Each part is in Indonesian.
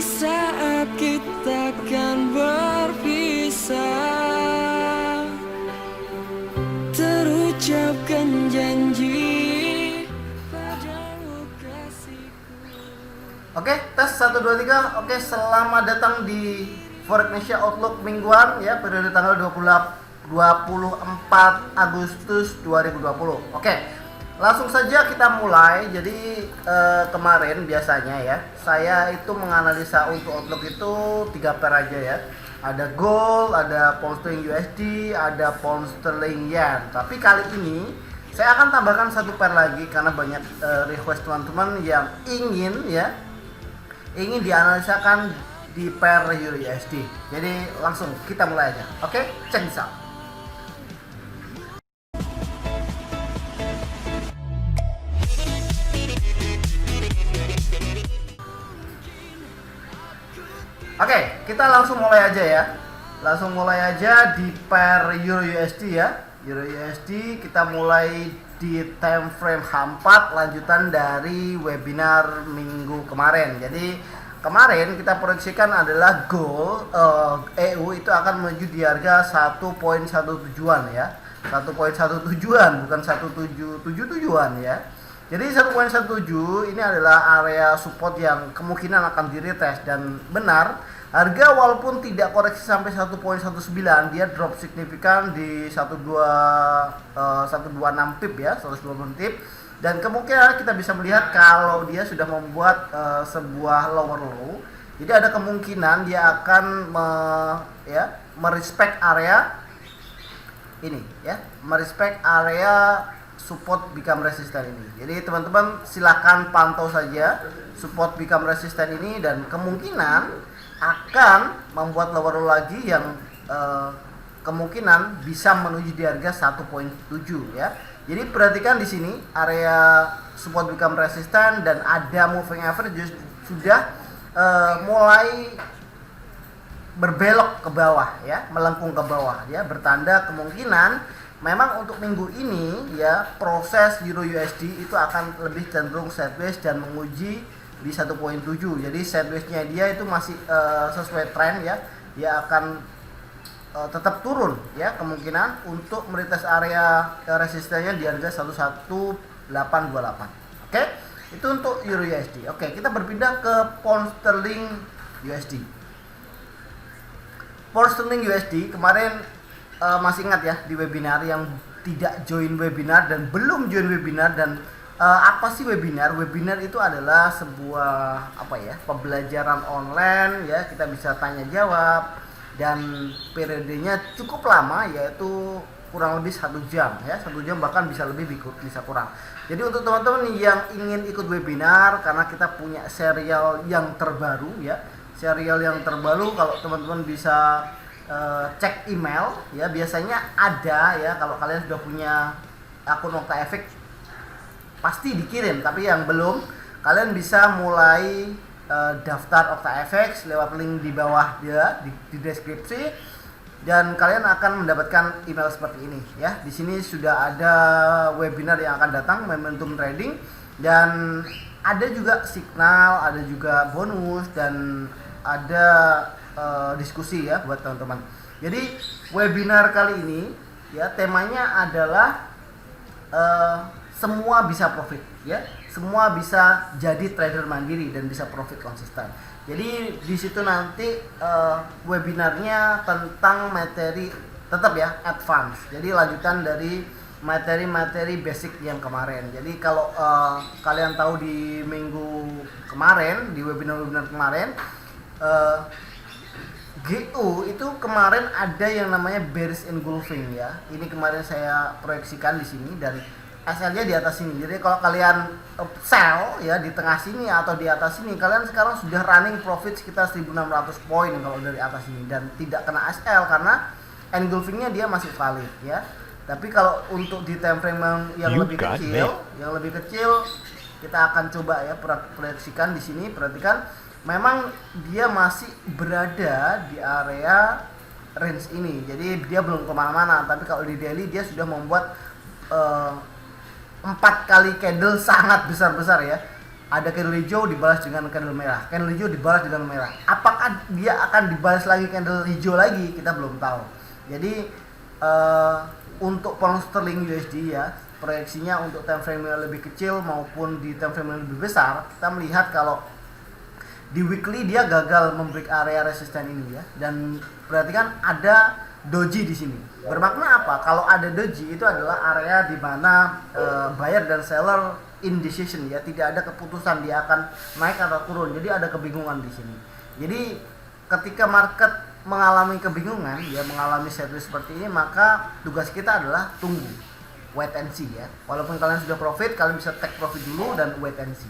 saat kita kan berpisah, terucapkan janji padamu kasihku. Oke, tes 1 2 3. Oke, selamat datang di Forex Indonesia Outlook mingguan ya, periode tanggal 24 Agustus 2020. Oke. Langsung saja kita mulai. Jadi kemarin biasanya ya, saya itu menganalisa untuk Outlook itu 3 pair aja ya. Ada gold, ada pound sterling USD, ada pound sterling yen. Tapi kali ini saya akan tambahkan 1 pair lagi karena banyak request teman-teman yang ingin dianalisakan di pair Euro USD. Jadi langsung kita mulai aja. Oke, check this out. Oke, kita langsung mulai aja ya. Langsung mulai aja di pair Euro USD ya. Euro USD kita mulai di time frame H4 lanjutan dari webinar minggu kemarin. Jadi kemarin kita proyeksikan adalah gold EU itu akan menuju di harga 1.17-an ya. 1.17-an bukan 1.777-an ya. Jadi 1.17 ini adalah area support yang kemungkinan akan di-retest, dan benar harga walaupun tidak koreksi sampai 1.19 dia drop signifikan di 126 pip ya, 120 pip, dan kemungkinan kita bisa melihat kalau dia sudah membuat sebuah lower low. Jadi ada kemungkinan dia akan merespect area ini ya, merespect area support become resistant ini. Jadi teman-teman silahkan pantau saja support become resistant ini, dan kemungkinan akan membuat lower low lagi yang kemungkinan bisa menuju di harga 1.7 ya. Jadi perhatikan di sini area support become resistant dan ada moving average sudah mulai berbelok ke bawah ya, melengkung ke bawah ya, bertanda kemungkinan memang untuk minggu ini ya proses Euro USD itu akan lebih cenderung sideways dan menguji di 1.7. Jadi sideways-nya dia itu masih sesuai tren ya. Dia akan tetap turun ya, kemungkinan untuk meretest area resistennya di harga 11828. Oke? Itu untuk Euro USD. Oke, kita berpindah ke pound sterling USD. Pound sterling USD kemarin masih ingat ya di webinar, yang tidak join webinar dan belum join webinar, dan apa sih webinar? Webinar itu adalah sebuah pembelajaran online ya, kita bisa tanya jawab dan periodenya cukup lama, yaitu kurang lebih 1 jam ya, 1 jam bahkan bisa lebih bisa kurang. Jadi untuk teman-teman yang ingin ikut webinar, karena kita punya serial yang terbaru ya, kalau teman-teman bisa cek email ya, biasanya ada ya, kalau kalian sudah punya akun OctaFX pasti dikirim, tapi yang belum, kalian bisa mulai daftar OctaFX lewat link di bawah ya, di deskripsi, dan kalian akan mendapatkan email seperti ini ya. Di sini sudah ada webinar yang akan datang, momentum trading, dan ada juga signal, ada juga bonus, dan ada diskusi ya buat teman-teman. Jadi webinar kali ini ya temanya adalah semua bisa profit ya, semua bisa jadi trader mandiri dan bisa profit konsisten. Jadi di situ nanti webinarnya tentang materi tetap ya advance. Jadi lanjutan dari materi-materi basic yang kemarin. Jadi kalau kalian tahu di minggu kemarin, di webinar kemarin, GU itu kemarin ada yang namanya bearish engulfing ya. Ini kemarin saya proyeksikan di sini, dan SL-nya di atas sini. Jadi kalau kalian sell ya di tengah sini atau di atas sini, kalian sekarang sudah running profit sekitar 1600 poin kalau dari atas ini, dan tidak kena SL karena engulfingnya dia masih valid ya. Tapi kalau untuk di time frame yang lebih kecil, kita akan coba ya proyeksikan di sini. Perhatikan, memang dia masih berada di area range ini, jadi dia belum kemana-mana. Tapi kalau di daily dia sudah membuat 4 kali candle sangat besar-besar ya. ada candle hijau dibalas dengan candle merah, candle hijau dibalas dengan merah. Apakah dia akan dibalas lagi candle hijau lagi, kita belum tahu. Jadi untuk pound sterling USD ya, proyeksinya untuk time frame yang lebih kecil maupun di time frame yang lebih besar, kita melihat kalau di weekly dia gagal membreak area resisten ini ya, dan berarti kan ada doji di sini. Bermakna apa? Kalau ada doji itu adalah area di mana buyer dan seller indecision ya, tidak ada keputusan dia akan naik atau turun. Jadi ada kebingungan di sini. Jadi ketika market mengalami kebingungan ya, mengalami setlist seperti ini, maka tugas kita adalah tunggu, wait and see ya. Walaupun kalian sudah profit, kalian bisa take profit dulu dan wait and see.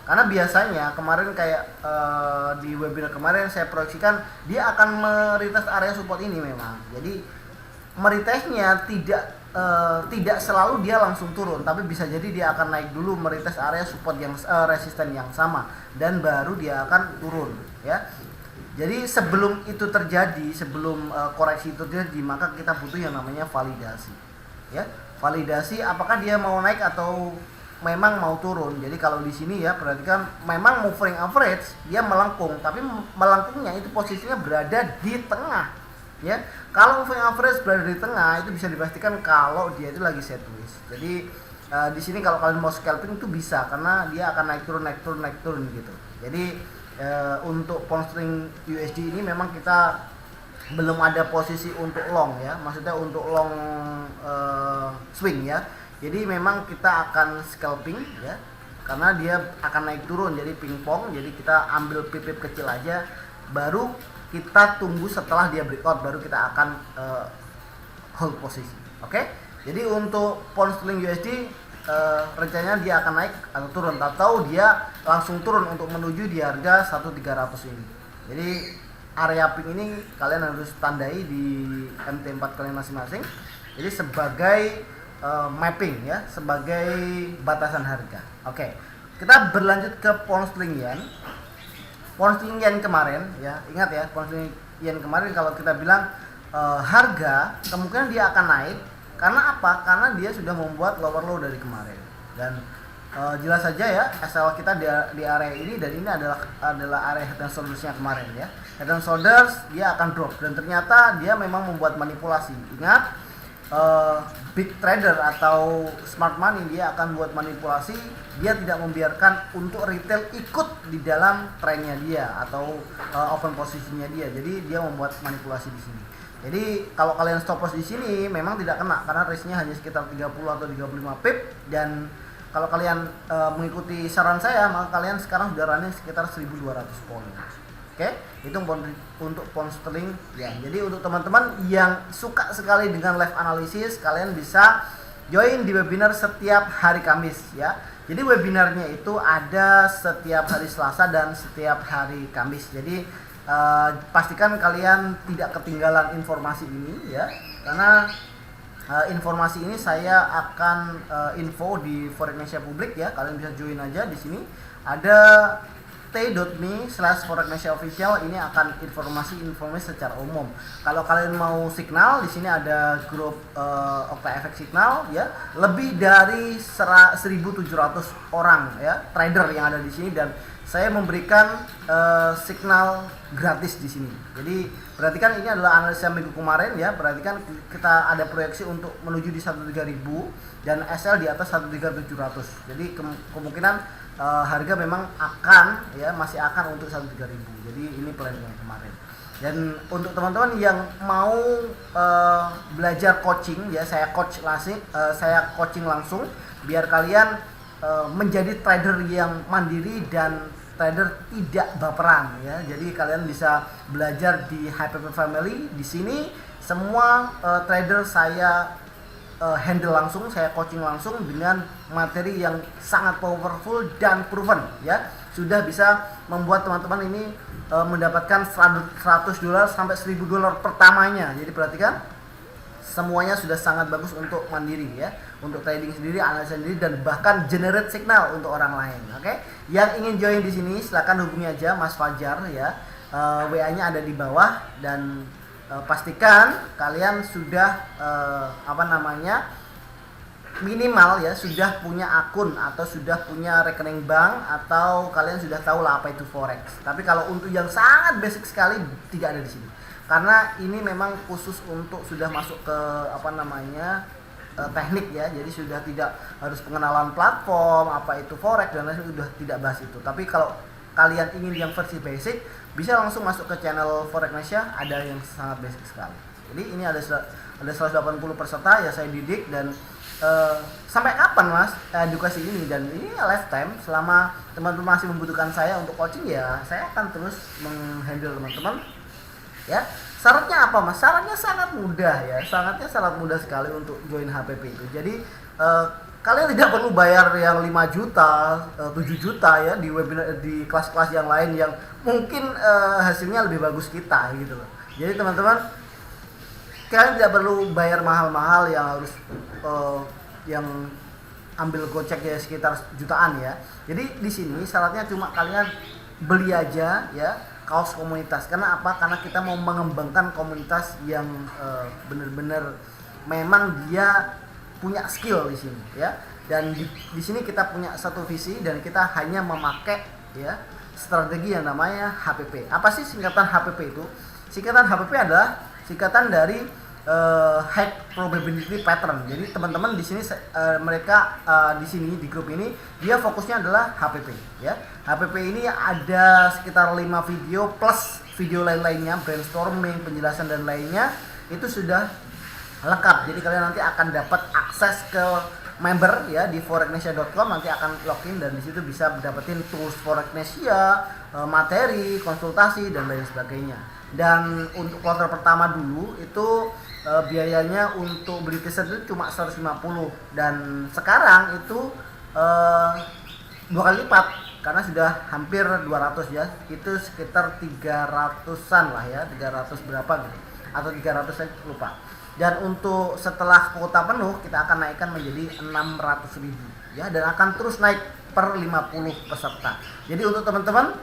Karena biasanya kemarin kayak di webinar kemarin saya proyeksikan dia akan meretest area support ini memang. Jadi meretestnya tidak selalu dia langsung turun, tapi bisa jadi dia akan naik dulu meretest area support yang resisten yang sama dan baru dia akan turun ya. Jadi sebelum itu terjadi, sebelum koreksi itu terjadi, maka kita butuh yang namanya validasi ya. Validasi apakah dia mau naik atau memang mau turun. Jadi kalau di sini ya perhatikan, memang moving average dia melengkung, tapi melengkungnya itu posisinya berada di tengah ya. Kalau moving average berada di tengah, itu bisa dipastikan kalau dia itu lagi sideways. Jadi di sini kalau kalian mau scalping itu bisa, karena dia akan naik turun gitu. Jadi untuk pound sterling USD ini memang kita belum ada posisi untuk long ya, maksudnya untuk long swing ya. Jadi memang kita akan scalping ya, karena dia akan naik turun, jadi pingpong. Jadi kita ambil pip kecil aja, baru kita tunggu setelah dia breakout, baru kita akan hold posisi. Oke? Jadi untuk pound sterling USD rencananya dia akan naik atau turun, atau dia langsung turun untuk menuju di harga 1300 ini. Jadi area pink ini kalian harus tandai di MT4 kalian masing-masing. Jadi sebagai mapping ya, sebagai batasan harga. Oke, kita berlanjut ke pound sterling yen. Pound sterling yen kemarin ya, ingat ya, pound sterling yen kemarin kalau kita bilang harga kemungkinan dia akan naik. Karena apa? Karena dia sudah membuat lower low dari kemarin, dan jelas saja ya SL kita di area ini, dan ini adalah area head and shoulders-nya kemarin ya. Head and shoulders dia akan drop, dan ternyata dia memang membuat manipulasi. Ingat, big trader atau smart money dia akan buat manipulasi, dia tidak membiarkan untuk retail ikut di dalam trennya dia atau open posisinya dia. Jadi dia membuat manipulasi di sini. Jadi kalau kalian stop loss di sini memang tidak kena, karena risknya hanya sekitar 30 atau 35 pip, dan kalau kalian mengikuti saran saya, maka kalian sekarang sudah running sekitar 1200 poin. Oke, itu untuk pound sterling ya. Jadi untuk teman-teman yang suka sekali dengan live analysis, kalian bisa join di webinar setiap hari Kamis ya. Jadi webinarnya itu ada setiap hari Selasa dan setiap hari Kamis. Jadi pastikan kalian tidak ketinggalan informasi ini ya, karena informasi ini saya akan info di Forex Indonesia Publik ya. Kalian bisa join aja di sini. Ada t.me/forex-official, ini akan informasi secara umum. Kalau kalian mau signal, di sini ada grup OktaFX signal ya, lebih dari 1.700 orang ya trader yang ada di sini, dan saya memberikan signal gratis di sini. Jadi perhatikan, ini adalah analisa minggu kemarin ya. Perhatikan kita ada proyeksi untuk menuju di 13.000 dan SL di atas 13.700. Jadi kemungkinan harga memang akan ya, masih akan untuk 13.000. Jadi ini planning yang kemarin. Dan untuk teman-teman yang mau belajar coaching ya, saya coaching langsung biar kalian menjadi trader yang mandiri dan trader tidak baperan ya. Jadi kalian bisa belajar di HPP Family. Di sini semua trader saya handle langsung, saya coaching langsung dengan materi yang sangat powerful dan proven ya. Sudah bisa membuat teman-teman ini mendapatkan $100 sampai $1.000 pertamanya. Jadi perhatikan, semuanya sudah sangat bagus untuk mandiri ya, untuk trading sendiri, analisa sendiri, dan bahkan generate signal untuk orang lain. Oke, yang ingin join di sini silakan hubungi aja Mas Fajar ya. WA-nya ada di bawah, dan pastikan kalian sudah minimal ya sudah punya akun atau sudah punya rekening bank atau kalian sudah tahu lah apa itu forex. Tapi kalau untuk yang sangat basic sekali tidak ada di sini. Karena ini memang khusus untuk sudah masuk ke apa namanya teknik ya. Jadi sudah tidak harus pengenalan platform apa itu forex dan lain sudah tidak bahas itu. Tapi kalau kalian ingin yang versi basic bisa langsung masuk ke channel Forex Indonesia, ada yang sangat basic sekali. Jadi ini ada 180 peserta ya saya didik dan sampai kapan mas edukasi ini, dan ini lifetime selama teman-teman masih membutuhkan saya untuk coaching ya saya akan terus menghandle teman-teman ya. Syaratnya apa mas? Syaratnya sangat mudah ya, sangat mudah sekali untuk join HPP itu. Jadi kalian tidak perlu bayar yang 5 juta, 7 juta ya di webinar, di kelas-kelas yang lain yang mungkin hasilnya lebih bagus kita gitu loh. Jadi teman-teman kalian tidak perlu bayar mahal-mahal yang harus yang ambil gocek ya sekitar jutaan ya. Jadi di sini syaratnya cuma kalian beli aja ya kaos komunitas. Karena apa? Karena kita mau mengembangkan komunitas yang benar-benar memang dia punya skill di sini ya. Dan di sini kita punya satu visi dan kita hanya memakai ya strategi yang namanya HPP. Apa sih singkatan HPP itu? Singkatan HPP adalah singkatan dari High Probability Pattern. Jadi teman-teman di sini mereka di sini di grup ini dia fokusnya adalah HPP ya. HPP ini ada sekitar 5 video plus video lain-lainnya, brainstorming, penjelasan dan lainnya itu sudah lengkap. Jadi kalian nanti akan dapat akses ke member ya di forexnesia.com, nanti akan login dan di situ bisa dapetin tools Forexnesia, materi, konsultasi dan lain sebagainya. Dan untuk kuartal pertama dulu itu biayanya untuk beli t-shirt itu cuma 150 dan sekarang itu 2 kali lipat karena sudah hampir 200 ya. Itu sekitar 300-an lah ya, 300 berapa gitu atau 300 saya lupa. Dan untuk setelah kuota penuh kita akan naikkan menjadi 600.000 ya, dan akan terus naik per 50 peserta. Jadi untuk teman-teman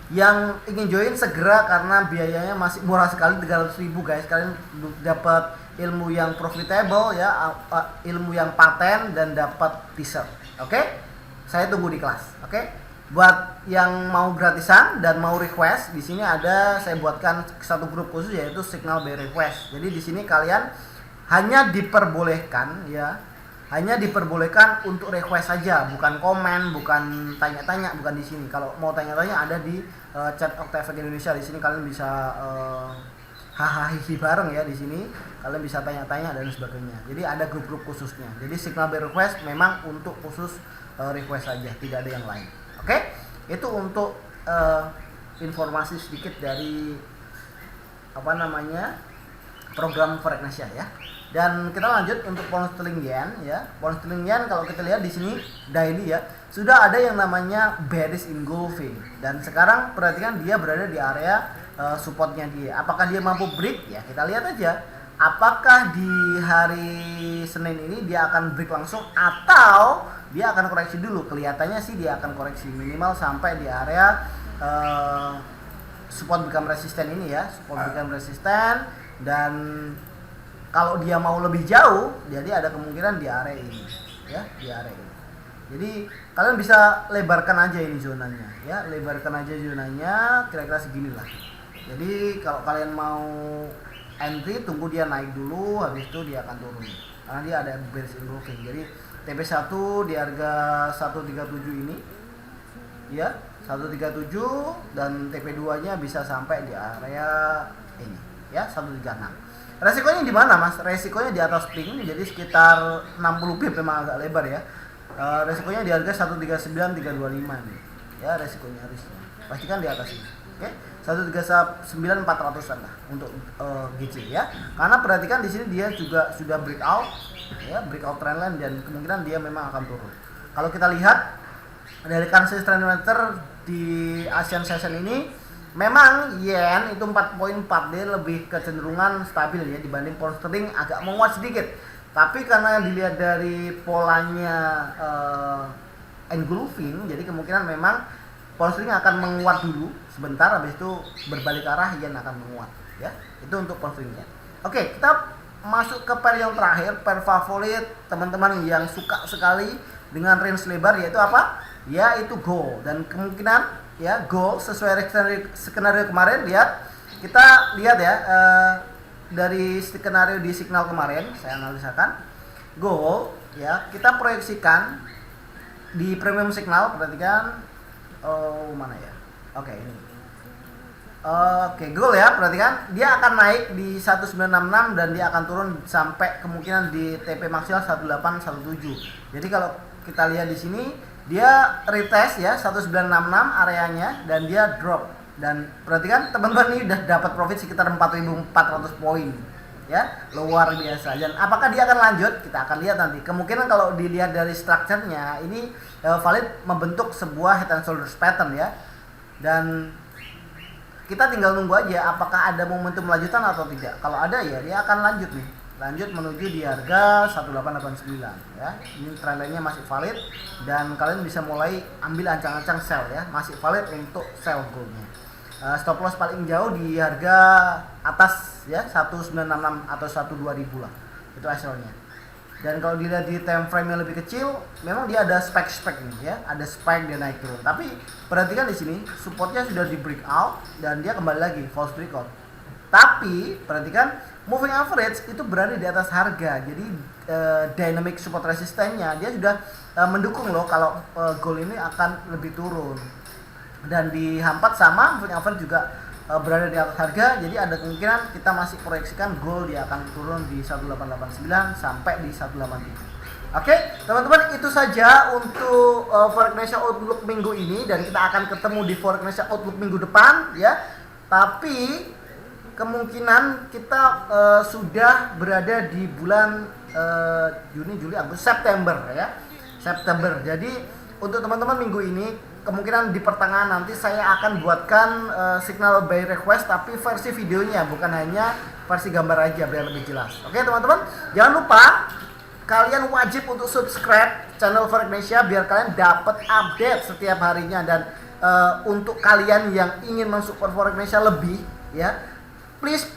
yang ingin join segera karena biayanya masih murah sekali, 300.000 guys. Kalian dapat ilmu yang profitable ya, ilmu yang paten dan dapat t-shirt. Oke? Saya tunggu di kelas. Oke? Buat yang mau gratisan dan mau request, di sini ada saya buatkan satu grup khusus yaitu Signal by Request. Jadi di sini kalian hanya diperbolehkan ya, hanya diperbolehkan untuk request saja, bukan komen, bukan tanya-tanya, bukan di sini. Kalau mau tanya-tanya ada di chat Octave Indonesia. Di sini kalian bisa hahaha bareng ya di sini. Kalian bisa tanya-tanya dan sebagainya. Jadi ada grup-grup khususnya. Jadi Signal by Request memang untuk khusus request saja, tidak ada yang lain. Oke, itu untuk informasi sedikit dari apa namanya program Forex Indonesia ya. Dan kita lanjut untuk pound sterling yen ya. Pound sterling yen kalau kita lihat di sini daily ya, sudah ada yang namanya bearish engulfing. Dan sekarang perhatikan dia berada di area supportnya dia. Apakah dia mampu break? Ya kita lihat aja. Apakah di hari Senin ini dia akan break langsung atau dia akan koreksi dulu? Kelihatannya sih dia akan koreksi minimal sampai di area support become resistant ini ya, support become resistant. Dan kalau dia mau lebih jauh, jadi ada kemungkinan di area ini ya, di area ini. Jadi kalian bisa lebarkan aja ini zonanya ya, lebarkan aja zonanya kira-kira segini lah. Jadi kalau kalian mau entry, tunggu dia naik dulu, habis itu dia akan turun karena dia ada bearish engulfing. Jadi TP1 di harga 137 ini ya, 137, dan TP2 nya bisa sampai di area ini ya, 136. Resikonya di mana mas? Resikonya di atas pink, jadi sekitar 60 pip, memang agak lebar ya. Resikonya di harga 139 325 nih ya, resikonya harusnya pastikan di atas ini. Oke, 139 400-an lah untuk GC ya. Karena perhatikan di sini dia juga sudah breakout ya, breakout trendline, dan kemungkinan dia memang akan turun. Kalau kita lihat dari consensus trend meter di Asian session ini, memang yen itu 4.4, dia lebih kecenderungan stabil ya dibanding pound sterling, agak menguat sedikit. Tapi karena dilihat dari polanya engulfing, jadi kemungkinan memang pound sterling akan menguat dulu sebentar, habis itu berbalik arah yen akan menguat ya. Itu untuk pound sterling. Oke, kita masuk ke pair yang terakhir, pair favorit teman-teman yang suka sekali dengan range lebar, yaitu apa? Yaitu gold. Dan kemungkinan ya gold sesuai skenario kemarin, kita lihat ya, dari skenario di signal kemarin saya analisakan gold ya, kita proyeksikan di premium signal. Perhatikan, mana ya, oke ini, oke gold ya, perhatikan dia akan naik di 1966 dan dia akan turun sampai kemungkinan di TP maksimal 1817. Jadi kalau kita lihat di sini dia retest ya 1966 areanya dan dia drop. Dan perhatikan teman-teman, ini udah dapat profit sekitar 4.400 poin ya, luar biasa. Dan apakah dia akan lanjut, kita akan lihat nanti. Kemungkinan kalau dilihat dari strukturnya ini valid membentuk sebuah head and shoulders pattern ya, dan kita tinggal nunggu aja apakah ada momentum lanjutan atau tidak. Kalau ada ya dia akan lanjut nih, lanjut menuju di harga 1889 ya. Ini trend line-nya masih valid dan kalian bisa mulai ambil ancang-ancang sell ya, masih valid untuk sell goldnya. Stop loss paling jauh di harga atas ya 1966 atau 12000 lah, itu hasilnya. Dan kalau dilihat di time frame yang lebih kecil, memang dia ada spike nih ya, ada spike dia naik turun. Tapi perhatikan di sini supportnya sudah di breakout dan dia kembali lagi false breakout. Tapi perhatikan moving average itu berada di atas harga, jadi dynamic support resistennya dia sudah mendukung loh kalau gold ini akan lebih turun. Dan dihampat sama moving average juga berada di atas harga, jadi ada kemungkinan kita masih proyeksikan gold dia akan turun di 1889 sampai di 183. Oke, teman-teman, itu saja untuk Forex Indonesia Outlook minggu ini, dan kita akan ketemu di Forex Indonesia Outlook minggu depan ya. Tapi kemungkinan kita sudah berada di bulan Juni, Juli, Agustus, September ya. September. Jadi untuk teman-teman minggu ini kemungkinan di pertengahan nanti saya akan buatkan signal buy request, tapi versi videonya, bukan hanya versi gambar aja biar lebih jelas. Oke teman-teman, jangan lupa kalian wajib untuk subscribe channel Forex Indonesia biar kalian dapat update setiap harinya. Dan untuk kalian yang ingin mensupport Forex Indonesia lebih ya, please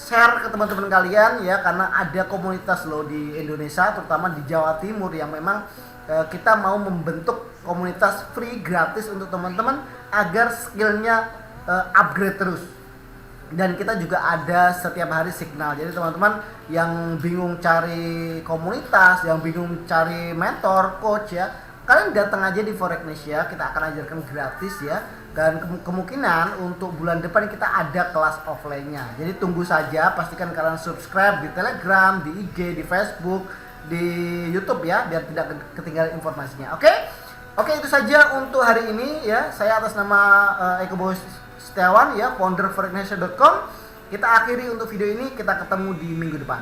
share ke teman-teman kalian ya, karena ada komunitas loh di Indonesia, terutama di Jawa Timur, yang memang kita mau membentuk komunitas free gratis untuk teman-teman agar skillnya upgrade terus. Dan kita juga ada setiap hari signal. Jadi teman-teman yang bingung cari komunitas, yang bingung cari mentor, coach ya, kalian datang aja di Forex Indonesia, kita akan ajarkan gratis ya. Dan kemungkinan untuk bulan depan kita ada kelas offline-nya. Jadi tunggu saja, pastikan kalian subscribe di Telegram, di IG, di Facebook, di YouTube ya, biar tidak ketinggalan informasinya. Oke, itu saja untuk hari ini ya. Saya atas nama Eko Boy Setiawan ya, founder forexindonesia.com. Kita akhiri untuk video ini, kita ketemu di minggu depan.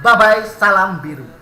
Bye bye, salam biru.